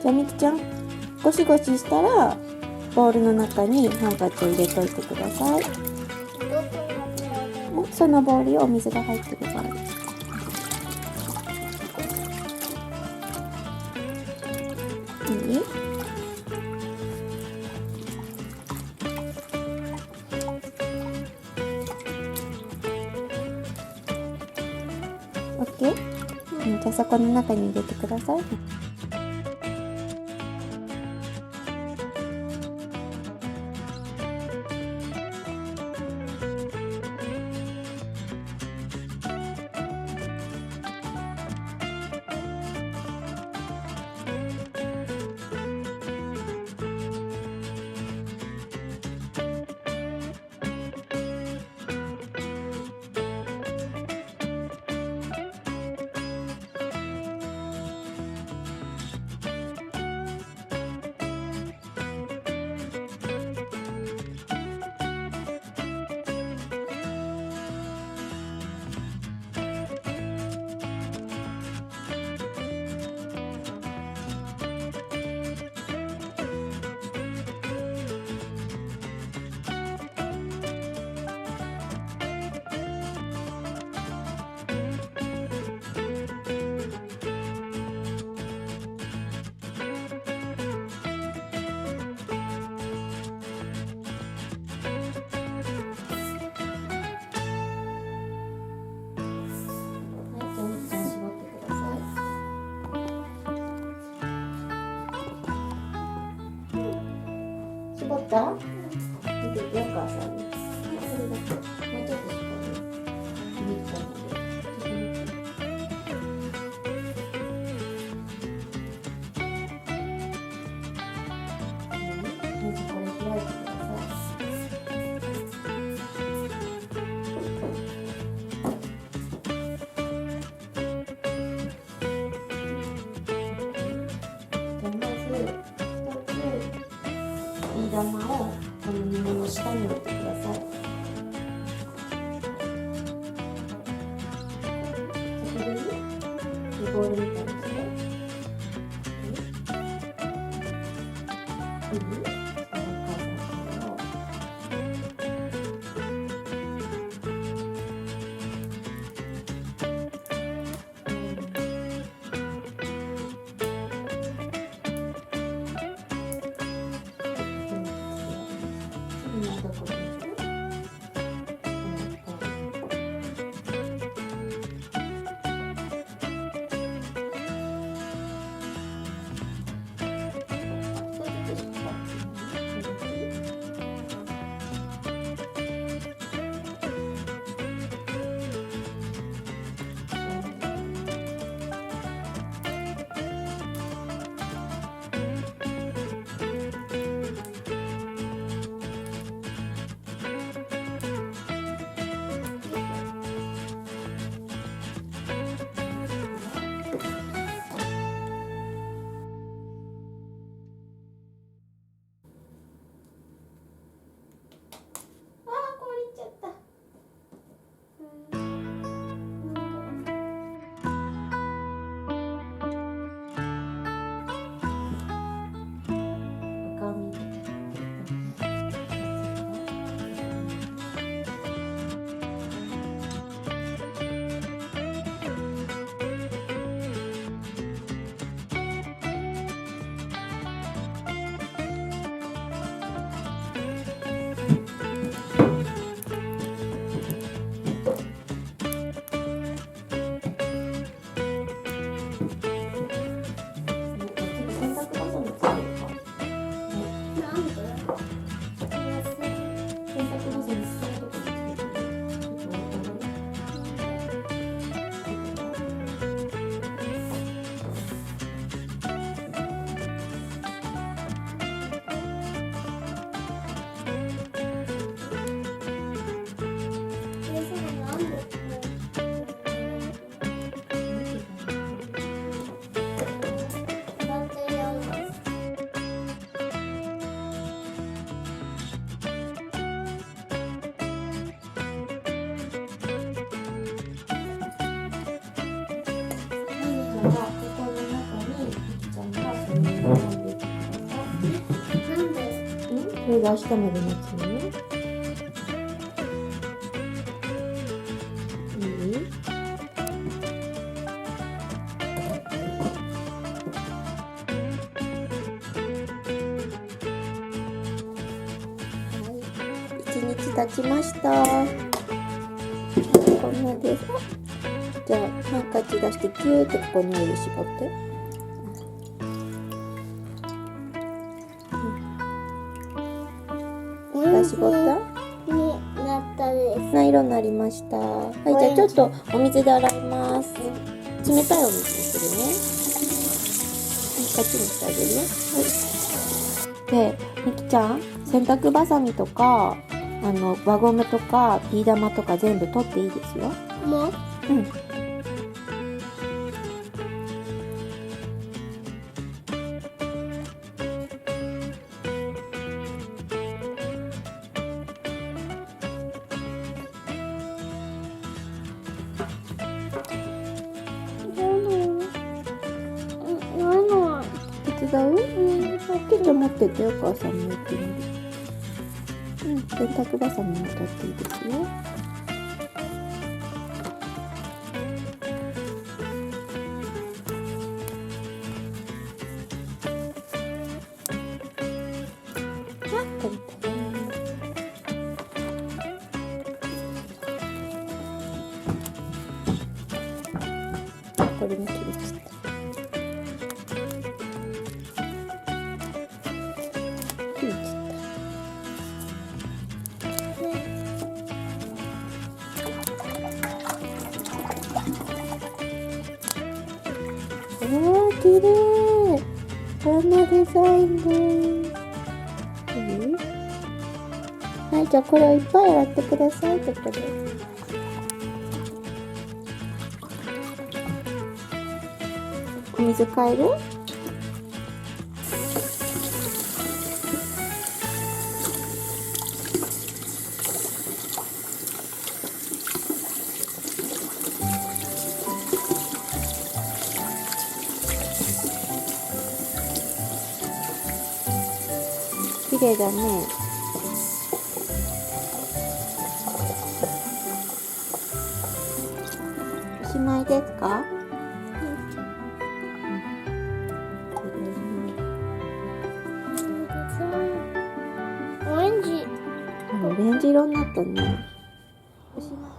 じゃあみつちゃん、ゴシゴシしたらボウルの中にハンカチを入れといてください。そのボウルにお水が入ってるボウル。いい？オッケー？じゃあそこの中に入れてください。絞った？見ててお母さんに。それだけ。もうちょっと絞る。まずこれ開いてください。玉をこの布の下に置いてください。そこでボールみたいにして。これが明日まで待つの？いい？1日経ちました。こんなです。じゃあハンカチ出してキューってここにオイル絞って。絞った？なったです。な色になりました。はい、じゃあちょっとお水で洗います。冷たいお水にするね。カチにしてあげるよ。はい。で、みきちゃん、洗濯バサミとか輪ゴムとかビー玉とか全部取っていいですよ。もう？うん。手伝う？ケチャ持っててお母さんもやってみる。洗濯バサミも取っていいですよ。取れたよ。これも切れちゃった。きれい。こんなデザインです。はい、じゃあこれをいっぱい洗ってください。ここで。お水変える？綺麗だね。おしまいですか？オレンジ。オレンジ色になったね。おしまい。